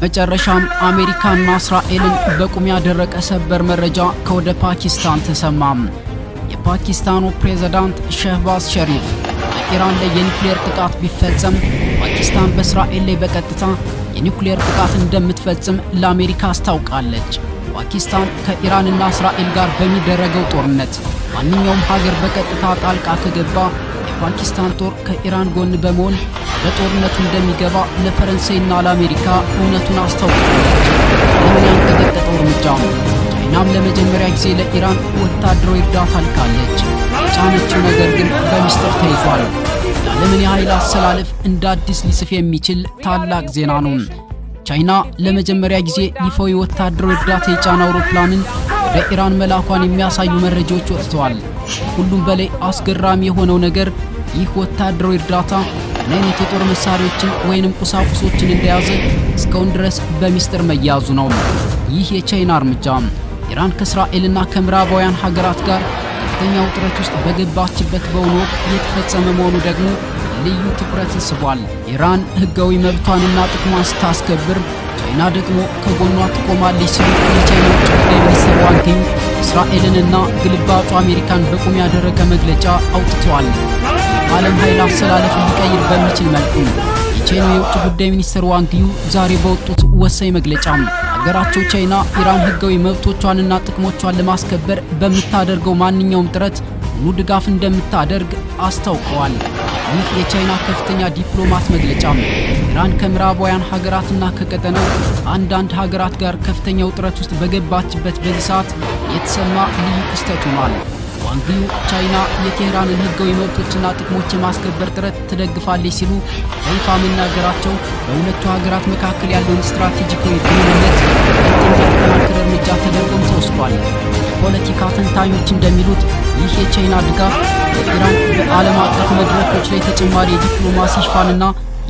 መጨረሻም አሜሪካና እስራኤልን በቁም ያደረቀ ሰበር መረጃ ከወደ ፓኪስታን ተሰማም። የፓኪስታኑ ፕሬዝዳንት ሸህባዝ ሸሪፍ በኢራን ላይ የኒውክሌር ጥቃት ቢፈጸም ፓኪስታን በእስራኤል ላይ በቀጥታ የኒውክሌር ጥቃት እንደምትፈጽም ለአሜሪካ አስታውቃለች። ፓኪስታን ከኢራንና እስራኤል ጋር በሚደረገው ጦርነት ማንኛውም ሀገር በቀጥታ ጣልቃ ከገባ የፓኪስታን ጦር ከኢራን ጎን በመሆን በጦርነቱ እንደሚገባ ለፈረንሳይና ለአሜሪካ እውነቱን አስታውቃለች። ለምን ያንቀጠቀጠው እርምጃ ነው? ቻይናም ለመጀመሪያ ጊዜ ለኢራን ወታደራዊ እርዳታ ልካለች። የጫነችው ነገር ግን በሚስጥር ተይዟል። የዓለምን የኃይል አሰላለፍ እንደ አዲስ ሊጽፍ የሚችል ታላቅ ዜና ነው። ቻይና ለመጀመሪያ ጊዜ ይፋዊ ወታደራዊ እርዳታ የጫነ አውሮፕላንን ወደ ኢራን መላኳን የሚያሳዩ መረጃዎች ወጥተዋል። ሁሉም በላይ አስገራሚ የሆነው ነገር ይህ ወታደራዊ እርዳታ ምን አይነት የጦር መሳሪያዎችን ወይንም ቁሳቁሶችን እንደያዘ እስካሁን ድረስ በሚስጥር መያዙ ነው። ይህ የቻይና እርምጃ ኢራን ከእስራኤልና ከምዕራባውያን ሀገራት ጋር ከፍተኛ ውጥረት ውስጥ በገባችበት በአሁኑ ወቅት የተፈጸመ መሆኑ ደግሞ ልዩ ትኩረትን ስቧል። ኢራን ህጋዊ መብቷንና ጥቅሟን ስታስከብር ቻይና ደግሞ ከጎኗ ትቆማለች ሲሉ የቻይና ውጭ ጉዳይ ሚኒስትር ዋንግ ዩ እስራኤልንና ግልባጩ አሜሪካን በቁም ያደረገ መግለጫ አውጥተዋል። ዓለም ኃይል አሰላለፍን ሊቀይር በሚችል መልኩ የቻይና የውጭ ጉዳይ ሚኒስትር ዋንግ ዩ ዛሬ በወጡት ወሳኝ መግለጫ ሀገራቸው ቻይና ኢራን ህጋዊ መብቶቿንና ጥቅሞቿን ለማስከበር በምታደርገው ማንኛውም ጥረት ሙሉ ድጋፍ እንደምታደርግ አስታውቀዋል። ይህ የቻይና ከፍተኛ ዲፕሎማት መግለጫ ኢራን ከምዕራባውያን ሀገራትና ከቀጠናው አንዳንድ ሀገራት ጋር ከፍተኛ ውጥረት ውስጥ በገባችበት በዚህ ሰዓት የተሰማ ልዩ ክስተት ሆኗል። ዋንግ ዩ ቻይና የቴህራንን ህጋዊ መብቶችና ጥቅሞች የማስከበር ጥረት ትደግፋለች ሲሉ በይፋ መናገራቸው በሁለቱ ሀገራት መካከል ያለውን ስትራቴጂካዊ ግንኙነት የሚያጠናክር እርምጃ ተደርጎም ተወስዷል። ፖለቲካ ተንታኞች እንደሚሉት ይህ የቻይና ድጋፍ ለኢራን በዓለም አቀፍ መድረኮች ላይ ተጨማሪ የዲፕሎማሲ ሽፋንና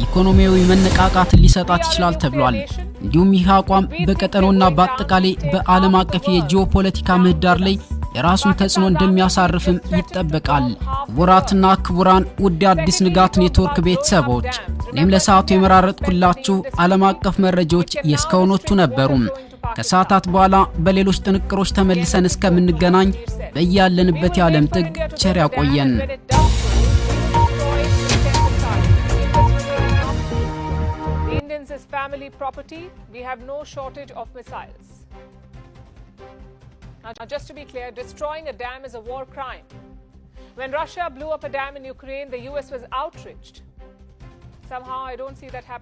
ኢኮኖሚያዊ መነቃቃትን ሊሰጣት ይችላል ተብሏል። እንዲሁም ይህ አቋም በቀጠናውና በአጠቃላይ በዓለም አቀፍ የጂኦፖለቲካ ምህዳር ላይ የራሱን ተጽዕኖ እንደሚያሳርፍም ይጠበቃል። ክቡራትና ክቡራን ውድ አዲስ ንጋት ኔትወርክ ቤተሰቦች እኔም ለሰዓቱ የመራረጥኩላችሁ ዓለም አቀፍ መረጃዎች የእስካሁኖቹ ነበሩ። ከሰዓታት በኋላ በሌሎች ጥንቅሮች ተመልሰን እስከምንገናኝ በያለንበት የዓለም ጥግ ቸር ያቆየን። Indians is family property. We have no shortage of missiles. Now, just to be clear, destroying a dam is a war crime. When Russia blew up a dam in Ukraine, the US was outraged. Somehow, I don't see that happening.